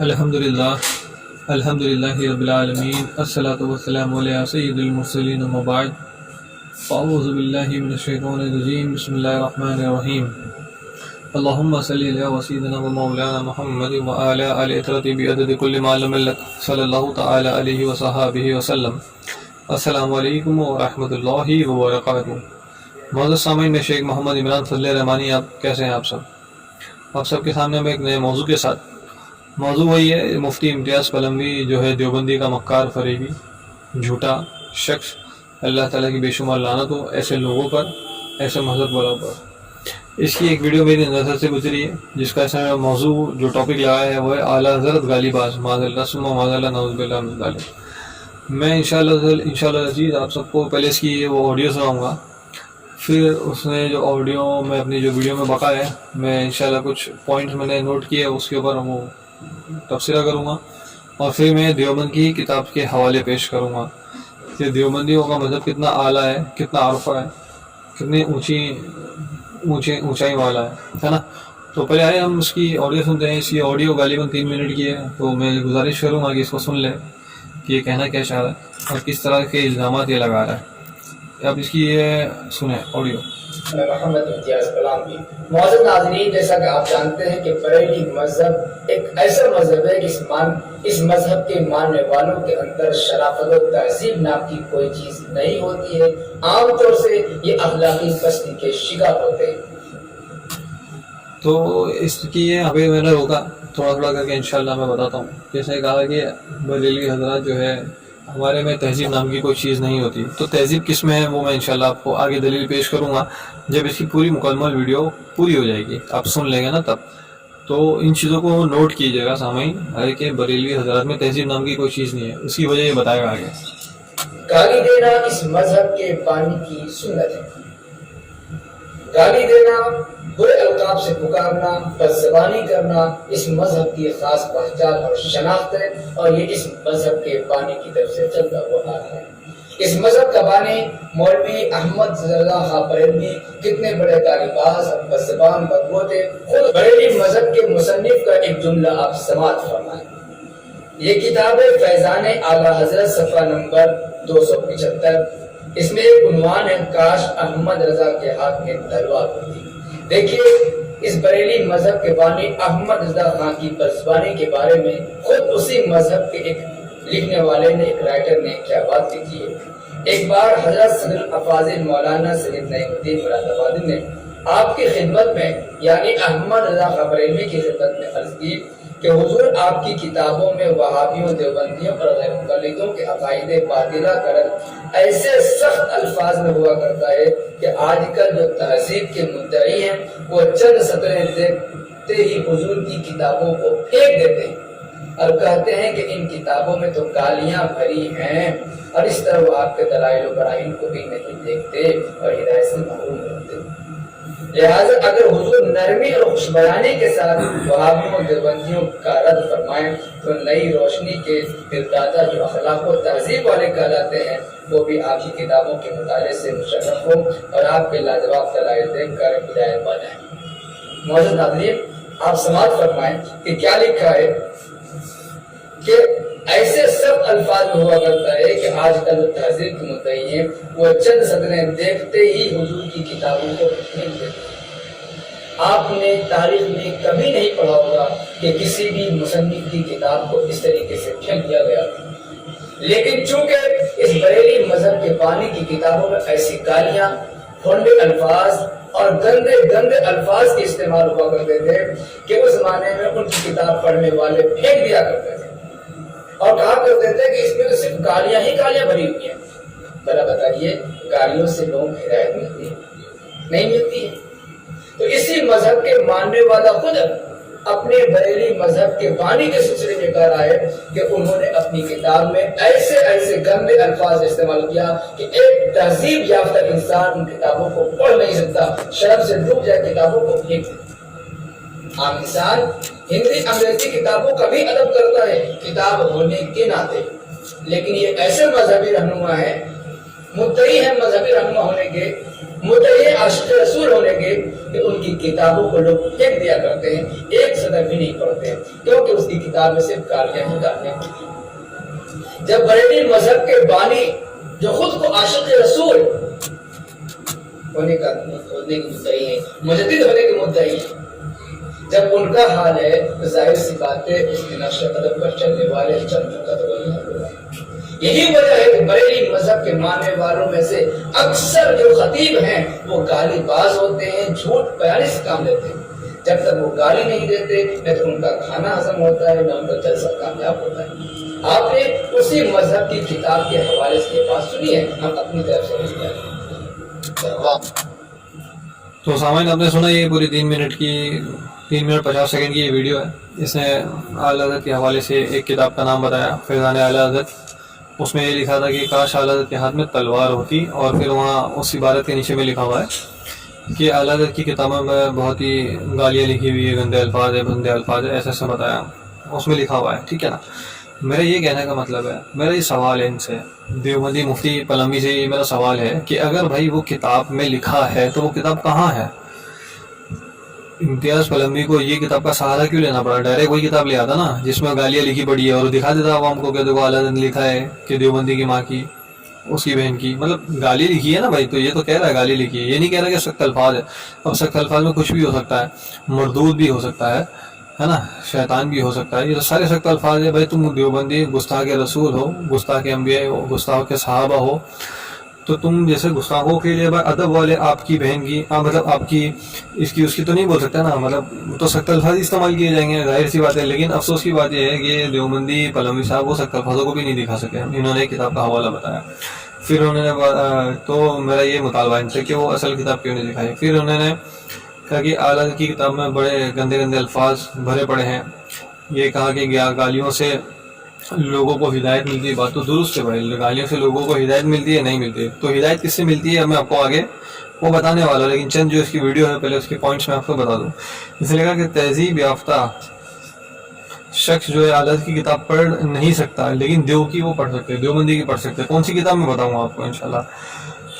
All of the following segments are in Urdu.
الحمدللہ الحمدللہ رب العالمین الصلاۃ والسلام علی سید المرسلین اما بعد فاعوذ باللہ من الشیطان الرجیم بسم اللہ الرحمن الرحیم اللہم صلی علی سیدنا و مولانا محمد و علی آل اطرت بعدد کل ما علم لک صلی اللہ تعالی علیہ وصحابہ وسلم۔ السلام علیکم ورحمۃ اللہ وبرکاتہ۔ معزز سامعین، میں شیخ محمد عمران فضل رحمانی، آپ کیسے ہیں؟ آپ سب کے سامنے میں ایک نئے موضوع کے ساتھ۔ موضوع وہی ہے، مفتی امتیاز قلموی جو ہے دیوبندی کا مکار، فریبی، جھوٹا شخص، اللہ تعالیٰ کی بے شمار لعنت ہو ایسے لوگوں پر، ایسے مذہب والوں پر۔ اس کی ایک ویڈیو میری نظر سے گزری ہے جس کا ایسا موضوع جو ٹاپک لگایا ہے وہ ہے اعلیٰ حضرت غالی باز معاذ اللہ ثم معاذ اللہ نعوذ باللہ من ذالک۔ میں انشاءاللہ عزیز آپ سب کو پہلے اس کی وہ آڈیو سناؤں گا، پھر اس نے جو آڈیو میں اپنی جو ویڈیو میں بقا ہے، میں انشاءاللہ کچھ پوائنٹس میں نے نوٹ کیے اس کے اوپر وہ تبصرہ کروں گا، اور پھر میں دیوبند کی کتاب کے حوالے پیش کروں گا کہ دیوبندیوں کا مذہب کتنا اعلیٰ ہے، کتنا عرفہ ہے، کتنی اونچائی والا ہے نا۔ تو پہلے آئے ہم اس کی آڈیو سنتے ہیں۔ اس کی آڈیو غالباً 3 منٹ کی ہے، تو میں گزارش کروں گا کہ اس کو سن لیں کہ یہ کہنا کیا چاہ رہا ہے اور کس طرح کے الزامات یہ لگا رہا ہے۔ اب اس کی یہ سنیں آڈیو۔ میں محمد امتیاز قلموی۔ معزز ناظرین، جیسا کہ آپ جانتے ہیں کہ بریلی مذہب ایک ایسا مذہب ہے کہ اس مذہب کے ماننے والوں کے اندر شرافت و تہذیب نام کی کوئی چیز نہیں ہوتی ہے۔ عام طور سے یہ اخلاقی پستی کے شکار ہوتے ہیں۔ تو اس کی یہ ابھی میں نے روکا تھوڑا کر کے انشاءاللہ میں بتاتا ہوں۔ جیسے کہا کہ بریلوی حضرات جو ہے ہمارے میں تہذیب نام کی کوئی چیز نہیں ہوتی، تو تہذیب کس میں ہے وہ میں انشاءاللہ آپ کو آگے دلیل پیش کروں گا جب اس کی پوری مکمل ویڈیو پوری ہو جائے گی، آپ سن لیں گے نا تب۔ تو ان چیزوں کو نوٹ کیجیے گا سامعین کہ بریلوی حضرات میں تہذیب نام کی کوئی چیز نہیں ہے، اس کی وجہ یہ بتائے گا آگے۔ گالی دینا اس مذہب کے بانی کی سنت ہے۔ گالی دینا، برے القاب سے پکارنا، بدزبانی کرنا اس مذہب کی خاص پہچان اور شناخت ہے، اور یہ اس مذہب کے بانی کی طرف سے چلتا ہوا آ رہا ہے۔ اس مذہب کا بانی مولوی احمد رضا خان بریلوی کتنے بڑے گالی باز اور بدزبان بدبو تھے۔ خود بریلی مذہب کے مصنف کا ایک جملہ آپ سماعت فرمائیں۔ یہ کتاب ہے فیضان اعلیٰ حضرت، صفحہ نمبر 275۔ اس میں ایک عنوان ہے، کاش احمد رضا کے ہاتھ میں تلوار ہوتی۔ دیکھیے اس بریلی مذہب کے بانی احمد رضا خان کی بدزبانی کے بارے میں خود اسی مذہب کے ایک لکھنے والے نے، ایک رائٹر نے کیا بات لکھی ہے۔ ایک بار حضرت صدر الافاضل مولانا سید نعیم الدین مراد آبادی نے آپ کی خدمت میں یعنی احمد رضا خان بریلوی کی خدمت میں عرض کی کہ حضور، آپ کی کتابوں میں وہابیوں، دیوبندیوں اور غیر مقلدوں کے عقائد باطلہ کرد ایسے سخت الفاظ میں ہوا کرتا ہے کہ آج کل جو تہذیب کے مدعی ہیں وہ چند سطریں دیکھتے ہی حضور کی کتابوں کو پھینک دیتے ہیں اور کہتے ہیں کہ ان کتابوں میں تو گالیاں بھری ہیں، اور اس طرح وہ آپ کے دلائل و براہین کو بھی نہیں دیکھتے اور ہدایت سے محروم رہتے ہیں۔ لہٰذا اگر حضور نرمی اور خوش بیانی کے ساتھ وہابیوں اور دیوبندیوں کا رد فرمائیں تو نئی روشنی کے پردادا جو اخلاق و تہذیب والے کہلاتے ہیں وہ بھی آپ کی کتابوں کے مطالعے سے مشرف ہو اور آپ کے لاجواب دلائل دیکھ کر ہدایت پا جائیں۔ معزز ناظرین، آپ سماعت فرمائیں کہ کیا لکھا ہے کہ ایسے سب الفاظ میں ہوا کرتا ہے کہ آج کل جو تہذیب کے مدعی ہیں وہ چند سطریں دیکھتے ہی حضور کی کتابوں کو پھینک دیتے ہیں۔ آپ نے تاریخ میں کبھی نہیں پڑھا ہوگا کہ کسی بھی مصنف کی کتاب کو اس طریقے سے پھینک دیا گیا، لیکن چونکہ اس بریلی مذہب کے بانی کی کتابوں میں ایسی گالیاں، پھونڈے الفاظ اور گندے الفاظ کے استعمال ہوا کرتے تھے کہ اس زمانے میں ان کی کتاب پڑھنے والے پھینک دیا کرتے تھے اور کہا کرتے تھے کہ اس میں تو صرف گالیاں ہی گالیاں بھری ہوئی ہیں۔ بھلا بتائیے، گالیوں سے لوگوں کو ہدایت ملتی ہے؟ نہیں ملتی ہے۔ تو اسی مذہب کے ماننے والا خود اپنے بریلی مذہب کے بانی کے سلسلے میں کہہ رہا ہے کہ انہوں نے اپنی کتاب میں ایسے گندے الفاظ استعمال کیا کہ ایک تہذیب یافتہ انسان ان کتابوں کو پڑھ نہیں سکتا، شرم سے ڈوب جائے، کتابوں کو پھینک دیتا۔ عام انسان ہندی انگریزی کتابوں کا بھی ادب کرتا ہے کتاب ہونے کے ناطے، لیکن یہ ایسے مذہبی رہنما ہیں، مدعی ہیں مذہبی رہنما ہونے کے، مدعی عاشق رسول ہونے کے کہ ان کی کتابوں کو لوگ پھینک دیا کرتے ہیں، ایک صدر بھی نہیں پڑھتے ہیں، کیونکہ اس کی کتاب میں صرف گالیاں ہی گالیاں ہوتی ہیں۔ جب بریلوی مذہب کے بانی جو خود کو عاشق رسول ہونے کے مدعی ہیں، مجدد ہونے کے مدعی ہیں، جب ان کا حال ہے تو ظاہر سی بات ہے اس کے نقش قدم پر چلنے والے چندوں کا تو وہی حال ہوگا۔ یہی وجہ ہے کہ بریلی مذہب کے ماننے والوں میں سے اکثر جو خطیب ہیں وہ گالی باز ہوتے ہیں، جھوٹ بیانی سے کام لیتے ہیں۔ جب تک وہ گالی نہیں دیتے نہ تو ان کا کھانا ہضم ہوتا ہے نہ ان کا جلسہ کامیاب ہوتا ہے۔ آپ نے اسی مذہب کی کتاب کے حوالے سے یہ بات سنی ہے، ہم اپنی طرف سے نہیں کریں۔ تو سامعین آپ نے سنا یہ پوری 3 منٹ 50 سیکنڈ کی یہ ویڈیو ہے۔ اس نے اعلیٰ حضرت کے حوالے سے ایک کتاب کا نام بتایا، فیضان اعلیٰ حضرت۔ اس میں یہ لکھا تھا کہ کاش اعلیٰ حضرت کے ہاتھ میں تلوار ہوتی، اور پھر وہاں اس عبارت کے نیچے میں لکھا ہوا ہے کہ اعلیٰ حضرت کی کتابوں میں بہت ہی گالیاں لکھی ہوئی ہے، گندے الفاظ ہے، بندے الفاظ ہے، ایسا ایسا بتایا اس میں لکھا ہوا ہے، ٹھیک ہے نا۔ میرا یہ کہنے کا مطلب ہے، میرا یہ سوال ہے ان سے، دیوبندی مفتی پلمبی سے یہ میرا سوال ہے کہ اگر بھائی وہ کتاب میں لکھا ہے تو وہ کتاب کہاں ہے؟ امتیاز پلمبی کو یہ کتاب کا سہارا کیوں لینا پڑا؟ ڈائریکٹ وہی کتاب لے آتا نا جس میں گالیاں لکھی پڑی ہے، اور دکھا دیتا عوام کو کہ دیکھو اعلیٰ حضرت نے لکھا ہے کہ دیوبندی کی ماں کی، اس کی بہن کی، مطلب گالی لکھی ہے نا بھائی، تو یہ تو کہہ رہا ہے گالی لکھی ہے، یہ نہیں کہہ رہا کہ سخت الفاظ ہے۔ اب سخت الفاظ میں کچھ بھی ہو سکتا ہے، مردود بھی ہو سکتا ہے نا، شیطان بھی ہو سکتا ہے، یہ تو سارے سخت الفاظ ہے۔ بھائی تم دیوبندی گستاخ رسول ہو، گستاخ انبیاء ہو، گستاخ کے صحابہ ہو، تو تم جیسے گستاخوں کے لیے ادب والے آپ کی بہن کی مطلب آپ کی اس کی تو نہیں بول سکتے نا، مطلب تو سخت الفاظ استعمال کیے جائیں گے، ظاہر سی بات ہے۔ لیکن افسوس کی بات یہ ہے کہ دیوبندی پلمبی صاحب وہ سخت الفاظوں کو بھی نہیں دکھا سکے، انہوں نے کتاب کا حوالہ بتایا۔ پھر انہوں نے تو میرا یہ مطالبہ ان سے کہ وہ اصل کتاب کیوں نہیں دکھائی۔ پھر انہوں نے کہا کہ اعلیٰ کی کتاب میں بڑے گندے گندے الفاظ بھرے پڑے ہیں، یہ کہا کہ گالیوں سے لوگوں کو ہدایت ملتی ہے، بات تو درست ہے بھائی، گالیوں سے لوگوں کو ہدایت ملتی ہے نہیں ملتی ہے، تو ہدایت کس سے ملتی ہے میں آپ کو آگے وہ بتانے والا ہوں، لیکن چند جو اس کی ویڈیو ہے پہلے اس کے پوائنٹس میں آپ کو بتا دوں۔ اس نے کہا کہ تہذیب یافتہ شخص جو ہے اعلیٰ کی کتاب پڑھ نہیں سکتا، لیکن دیو کی وہ پڑھ سکتے، دیوبندی کی پڑھ سکتے۔ کون سی کتاب میں بتاؤں گا آپ کو انشاءاللہ۔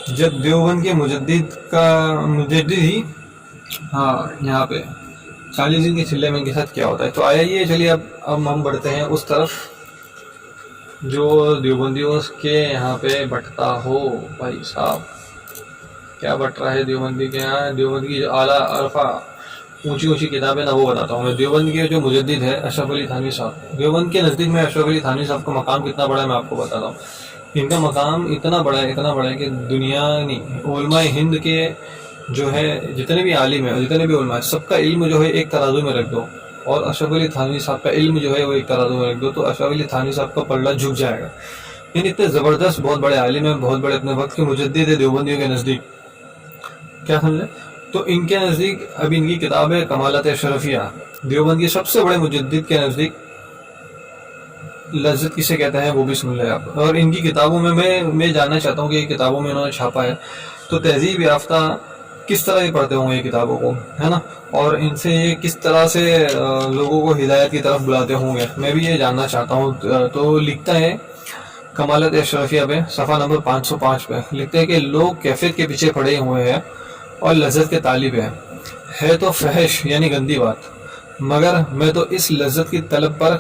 جب دیوبند کے مجدد ہی یہاں پہ 40 دن کے چلے میں ان کے ساتھ کیا ہوتا ہے، تو آیا یہ چلیے اب ہم بڑھتے ہیں اس طرف جو دیوبندیوں کے یہاں پہ بٹتا ہو۔ بھائی صاحب کیا بٹ رہا ہے دیوبندی کے یہاں؟ دیوبند کی جو اعلیٰ عرفہ اونچی کتابیں نا وہ بتاتا ہوں میں۔ دیوبند کے جو مجدد ہے اشرف علی تھانوی صاحب، دیوبند کے نزدیک میں اشرف علی تھانوی صاحب کا مقام کتنا بڑا ہے میں آپ کو بتاتا ہوں۔ ان کا مقام اتنا بڑا ہے کہ دنیا نہیں، علماء ہند کے جو ہے جتنے بھی عالم ہیں، جتنے بھی علماء ہیں، سب کا علم جو ہے ایک ترازو میں رکھ دو، اور اشرف علی تھانوی صاحب کا علم جو ہے وہ ایک ترازو میں رکھ دو، تو اشرف علی تھانوی صاحب کا پلڑا جھک جائے گا۔ یعنی اتنے زبردست بہت بڑے عالم ہیں، بہت بڑے اپنے وقت کے مجدد ہے دیوبندیوں کے نزدیک، کیا سمجھے؟ تو ان کے نزدیک اب ان کی کتاب ہے کمالات اشرفیہ، دیوبند کی سب سے بڑے مجدد کے نزدیک لذت کسے کہتے ہیں وہ بھی سن لیں آپ۔ اور ان کی کتابوں میں جاننا چاہتا ہوں کہ یہ کتابوں میں انہوں نے چھاپا ہے تو تہذیب یافتہ کس طرح یہ پڑھتے ہوں گے یہ کتابوں کو، ہے نا، اور ان سے یہ کس طرح سے لوگوں کو ہدایت کی طرف بلاتے ہوں گے، میں بھی یہ جاننا چاہتا ہوں۔ تو لکھتا ہے کمالات اشرفیہ پہ صفحہ نمبر 505 پہ لکھتے ہیں کہ لوگ کیفیت کے پیچھے پڑے ہوئے ہیں اور لذت کے طالب ہے تو فحش یعنی گندی بات، مگر میں تو اس لذت کی طلب پر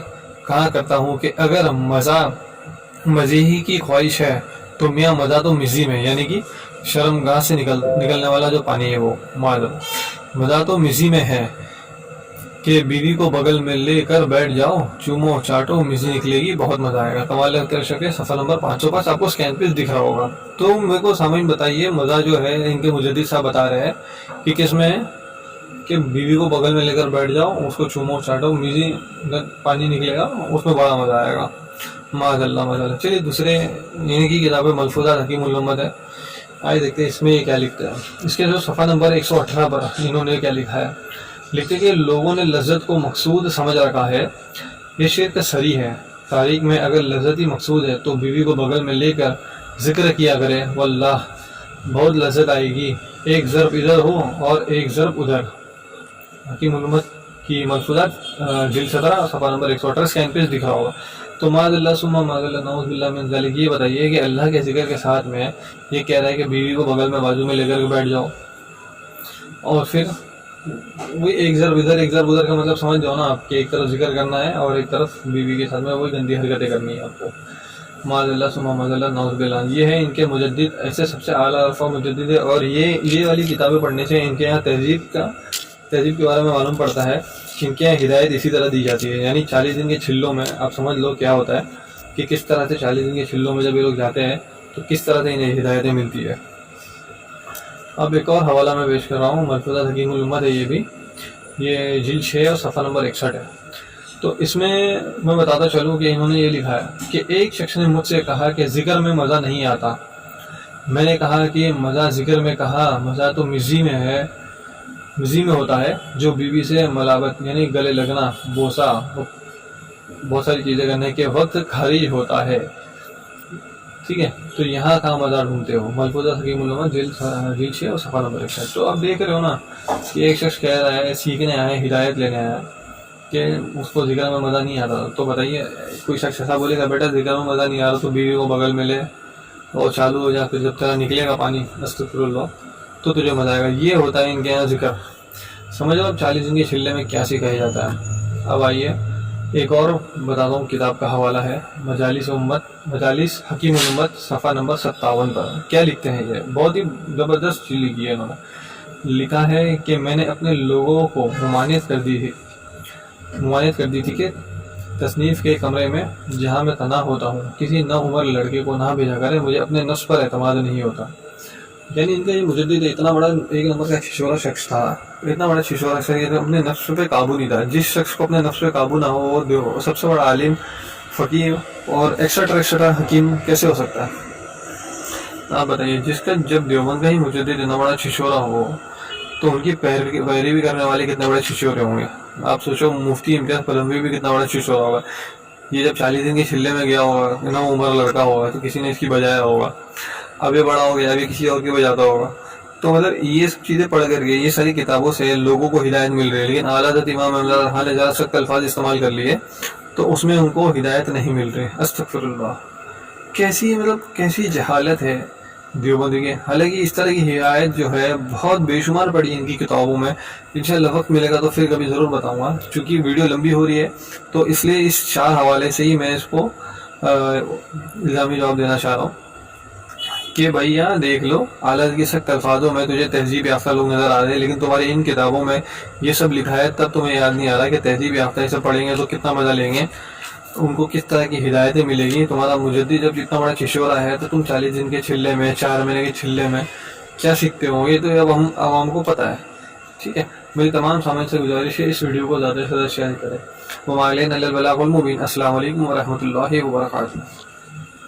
کہا کرتا ہوں کہ اگر مزے ہی کی خواہش ہے تو میاں مزہ تو مزی میں، یعنی کہ شرم گاہ سے نکلنے والا جو پانی ہے وہ مزہ تو مزی میں ہے کہ بیوی کو بغل میں لے کر بیٹھ جاؤ، چومو چاٹو، مزی نکلے گی، بہت مزہ آئے گا۔ کمالات اشرفیہ صفحہ نمبر 505 آپ کو اسکین پہ دکھ رہا ہوگا۔ تو میرے کو سامعین بتائیے مزہ جو ہے ان کے مجدد صاحب بتا رہے ہیں کہ کس میں ہے کہ بیوی کو بغل میں لے کر بیٹھ جاؤ، اس کو چومو چاٹو، مزی پانی نکلے گا، اس میں بڑا مزہ آئے گا۔ ماشاء اللہ۔ چلیے دوسرے ان کی کتابیں ملفوظات حکیم الامت ہے، آئے دیکھتے ہیں اس میں یہ کیا لکھتا ہے۔ اس کے جو صفحہ نمبر 118 پر انہوں نے کیا لکھا ہے، لکھتے کہ لوگوں نے لذت کو مقصود سمجھ رکھا ہے، یہ شرک صریح ہے۔ تاریخ میں اگر لذت ہی مقصود ہے تو بیوی کو بغل میں لے کر ذکر کیا کرے، واللہ بہت لذت آئے گی، ایک ضرب ادھر ہو اور ایک ضرب ادھر۔ حکیم الامت کی ملفوظات جلد 17 صفحہ نمبر 118 اسکین پہ دکھ رہا ہوگا. تو معاذ اللہ ثم معاذ اللہ نعوذ باللہ من ذالک، یہ بتائیے کہ اللہ کے ذکر کے ساتھ میں یہ کہہ رہا ہے کہ بیوی کو بغل میں بازو میں لے کر کے بیٹھ جاؤ، اور پھر وہی ایک ضرب ادھر ایک ضرب ادھر کا مطلب سمجھ جاؤ نا آپ، کہ ایک طرف ذکر کرنا ہے اور ایک طرف بیوی کے ساتھ میں وہی گندی حرکتیں کرنی ہے آپ کو. معاذ اللہ ثم معاذ اللہ نعوذ باللہ، یہ ہے ان کے مجدد، ایسے سب سے اعلیٰ الفا مجدد ہے. اور یہ والی کتابیں پڑھنے سے ان کے یہاں تہذیب کے بارے میں معلوم پڑتا ہے کہ ان کے یہاں ہدایت اسی طرح دی جاتی ہے. یعنی 40 دن کے چھلوں میں آپ سمجھ لو کیا ہوتا ہے کہ کس طرح سے 40 دن کے چھلوں میں جب یہ لوگ جاتے ہیں تو کس طرح سے انہیں ہدایتیں ملتی ہے. اب ایک اور حوالہ میں پیش کر رہا ہوں، ملفوظات حکیم الامت ہے یہ بھی، یہ جلد 6 اور صفحہ نمبر 61 ہے. تو اس میں بتاتا چلوں کہ انہوں نے یہ لکھا ہے کہ ایک شخص نے مجھ سے کہا کہ ذکر میں مزہ نہیں آتا. میں نے کہا کہ مزہ ذکر میں کہا، مزہ تو مزی میں ہے، مزی میں ہوتا ہے جو بیوی سے ملابت یعنی گلے لگنا، بوسا، بہت ساری چیزیں کرنے کے وقت خارج ہوتا ہے. ٹھیک ہے، تو یہاں کہاں مزہ ڈھونڈتے ہو؟ ملفوظات حکیم الامت جلد 6 اور صفحہ نمبر 61. تو اب دیکھ رہے ہو نا کہ ایک شخص کہہ رہا ہے، سیکھنے آیا ہے، ہدایت لینے آیا ہے کہ اس کو ذکر میں مزہ نہیں آتا. تو بتائیے کوئی شخص ایسا بولے گا بیٹا ذکر میں مزہ نہیں آ رہا تو بیوی کو بغل میں لے اور چالو ہو جا، پھر جب تیرا نکلے گا پانی استغفر اللہ تو تجھے مزہ آئے گا. یہ ہوتا ہے ان کے یہاں ذکر. سمجھو اب 40 دن کے چھلے میں کیا سکھایا جاتا ہے. اب آئیے ایک اور بتاتا ہوں، کتاب کا حوالہ ہے مجالس حکیم الامت صفحہ نمبر 57 پر. کیا لکھتے ہیں؟ یہ بہت ہی زبردست چیز لکھی ہے انہوں نے. لکھا ہے کہ میں نے اپنے لوگوں کو ممانعت کر دی تھی کہ تصنیف کے کمرے میں جہاں میں تنہا ہوتا ہوں کسی نوعمر لڑکے کو نہ بھیجا کرے، مجھے اپنے نفس پر اعتماد نہیں ہوتا. یعنی ان کا یہ مجدد اتنا بڑا ایک نمبر کا چھچورا شخص تھا، اتنا بڑا چھچورا شخص کہ اپنے نفس پہ قابو نہیں تھا. جس شخص کو اپنے نفس پہ قابو نہ ہو وہ سب سے بڑا عالم، فقیہ اور ایکسٹرا حکیم کیسے ہو سکتا ہے؟ آپ بتائیے. جس کا جب دیوبند کا ہی مجدد اتنا بڑا چھچورا ہو تو ان کی پیروی کرنے والے کتنے بڑے چھچورے ہوں گے. آپ سوچو مفتی امتیاز پلموی بھی کتنا بڑا چھچورا ہوگا. یہ جب 40 دن کے چھلے میں گیا ہوگا، نو عمر لڑکا ہوگا تو کسی نے اس کی بجایا ہوگا. اب یہ بڑا ہو گیا، ابھی کسی اور کی بجاتا ہوگا. تو مطلب یہ سب چیزیں پڑھ کر کے یہ ساری کتابوں سے لوگوں کو ہدایت مل رہی ہے، لیکن اعلیٰ حضرت امام احمد رضا نے ذرا سخت الفاظ استعمال کر لیے تو اس میں ان کو ہدایت نہیں مل رہی. استغفر اللہ، کیسی جہالت ہے دیوبندی کے. حالانکہ اس طرح کی ہدایت جو ہے بہت بے شمار پڑی ہے ان کی کتابوں میں. انشاءاللہ وقت ملے گا تو پھر کبھی ضرور بتاؤں گا، چونکہ ویڈیو لمبی ہو رہی ہے تو اس لیے اس 4 حوالے سے ہی میں اس کو الزامی جواب دینا چاہ رہا ہوں کہ بھائی یہاں دیکھ لو، اعلیٰ کی سخت الفاظوں میں تجھے تہذیب یافتہ لوگ نظر آ رہے ہیں، لیکن تمہاری ان کتابوں میں یہ سب لکھا ہے تب تمہیں یاد نہیں آ رہا کہ تہذیب یافتہ یہ سب پڑھیں گے تو کتنا مزہ لیں گے، ان کو کس طرح کی ہدایتیں ملے گی. تمہارا مجدد جب اتنا بڑا چھچورا ہے تو تم 40 دن کے چھلے میں 4 مہینے کے چھلے میں کیا سیکھتے ہو؟ یہ تو اب ہم عوام کو پتہ ہے. ٹھیک ہے، میری تمام سامعین سے گزارش ہے اس ویڈیو کو زیادہ سے زیادہ شیئر کریں. وما علینا الا البلاغ المبین. السلام علیکم ورحمۃ اللہ وبرکاتہ.